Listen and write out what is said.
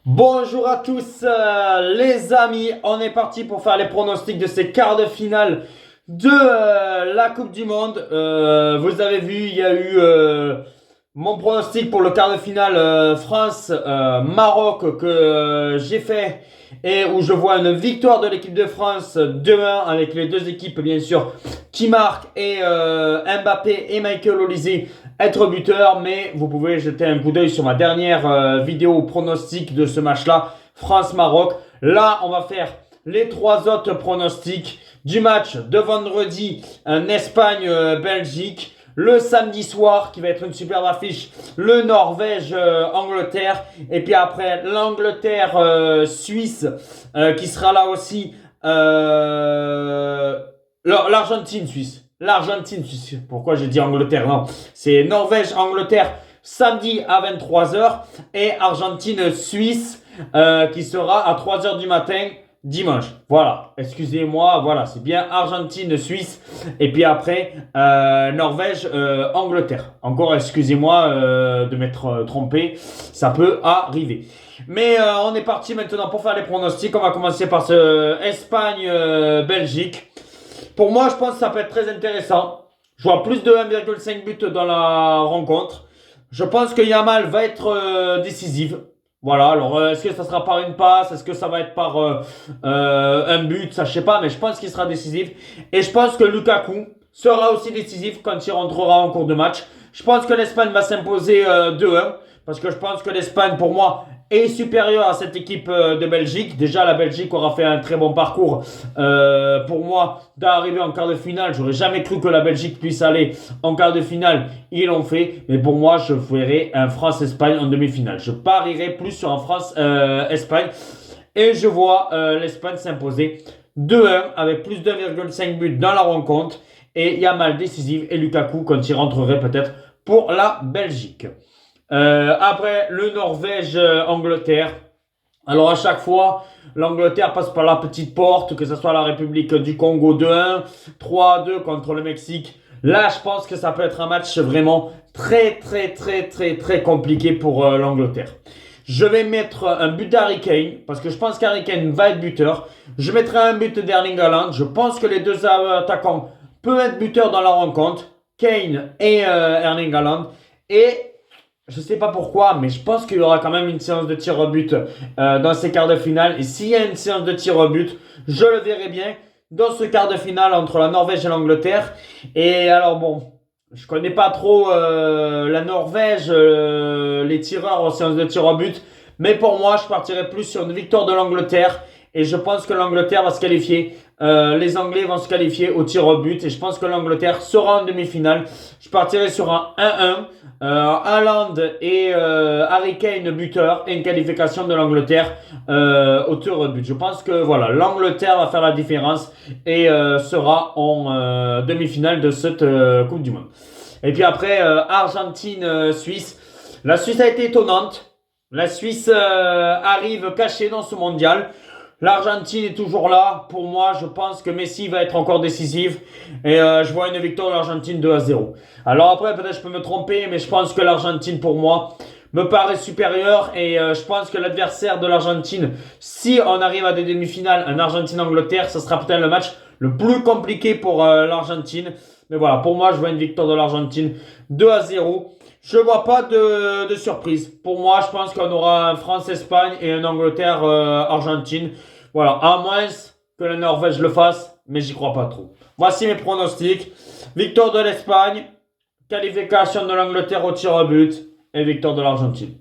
Bonjour à tous les amis, on est parti pour faire les pronostics de ces quarts de finale de la Coupe du Monde. Vous avez vu, il y a eu mon pronostic pour le quart de finale France-Maroc que j'ai fait et où je vois une victoire de l'équipe de France 2-1 avec les deux équipes bien sûr qui marquent et Mbappé et Michael Olise être buteur, mais vous pouvez jeter un coup d'œil sur ma dernière vidéo pronostic de ce match-là, France-Maroc. Là, on va faire les trois autres pronostics du match de vendredi, en Espagne-Belgique. Le samedi soir, qui va être une superbe affiche, le Norvège-Angleterre. Et puis après, l'Angleterre-Suisse, qui sera là aussi. L'Argentine-Suisse. L'Argentine-Suisse. Pourquoi j'ai dit Angleterre? Non, c'est Norvège-Angleterre, samedi à 23h. Et Argentine-Suisse, qui sera à 3h du matin. Dimanche, voilà, excusez-moi, voilà, c'est bien Argentine-Suisse et puis après Norvège-Angleterre. Encore excusez-moi de m'être trompé, ça peut arriver. Mais on est parti maintenant pour faire les pronostics. On va commencer par ce Espagne-Belgique. Pour moi, je pense que ça peut être très intéressant. Je vois plus de 1,5 buts dans la rencontre. Je pense que Yamal va être décisive. Voilà, alors est-ce que ça sera par une passe? Est-ce que ça va être par un but? Ça, je sais pas, mais je pense qu'il sera décisif. Et je pense que Lukaku sera aussi décisif quand il rentrera en cours de match. Je pense que l'Espagne va s'imposer 2-1. Parce que je pense que l'Espagne, pour moi, est supérieure à cette équipe de Belgique. Déjà, la Belgique aura fait un très bon parcours. Pour moi, d'arriver en quart de finale, j'aurais jamais cru que la Belgique puisse aller en quart de finale. Ils l'ont fait. Mais pour moi, je ferai un France-Espagne en demi-finale. Je parierai plus sur un France-Espagne. Et je vois l'Espagne s'imposer 2-1 avec plus d'1,5 but dans la rencontre. Et Yamal décisif et Lukaku quand il rentrerait peut-être pour la Belgique. Après, le Norvège-Angleterre. Alors à chaque fois, l'Angleterre passe par la petite porte, que ce soit la République du Congo 2-1, 3-2 contre le Mexique. Là, je pense que ça peut être un match vraiment très compliqué pour l'Angleterre. Je vais mettre un but d'Harry Kane, parce que je pense qu'Harry Kane va être buteur. Je mettrai un but d'Erling Haaland. Je pense que les deux attaquants peuvent être buteurs dans la rencontre. Kane et Erling Haaland. Et je sais pas pourquoi, mais je pense qu'il y aura quand même une séance de tir au but dans ces quarts de finale. Et s'il y a une séance de tir au but, je le verrai bien dans ce quart de finale entre la Norvège et l'Angleterre. Et alors bon, je connais pas trop la Norvège, les tireurs en séance de tir au but. Mais pour moi, je partirai plus sur une victoire de l'Angleterre. Et je pense que l'Angleterre va se qualifier. Les Anglais vont se qualifier au tir au but. Et je pense que l'Angleterre sera en demi-finale. Je partirai sur un 1-1. Haaland et Harry Kane buteur. Et une qualification de l'Angleterre au tir au but. Je pense que voilà, l'Angleterre va faire la différence. Et sera en demi-finale de cette Coupe du Monde. Et puis après, Argentine-Suisse. La Suisse a été étonnante. La Suisse arrive cachée dans ce mondial. L'Argentine est toujours là. Pour moi, je pense que Messi va être encore décisif. Et je vois une victoire de l'Argentine 2-0. Alors après, peut-être je peux me tromper, mais je pense que l'Argentine, pour moi, me paraît supérieure. Et je pense que l'adversaire de l'Argentine, si on arrive à des demi-finales, un Argentine-Angleterre, ce sera peut-être le match le plus compliqué pour l'Argentine. Mais voilà, pour moi, je vois une victoire de l'Argentine 2-0. Je vois pas de surprise. Pour moi, je pense qu'on aura un France-Espagne et un Angleterre-Argentine. Voilà, à moins que la Norvège le fasse, mais j'y crois pas trop. Voici mes pronostics. Victoire de l'Espagne, qualification de l'Angleterre au tir au but et victoire de l'Argentine.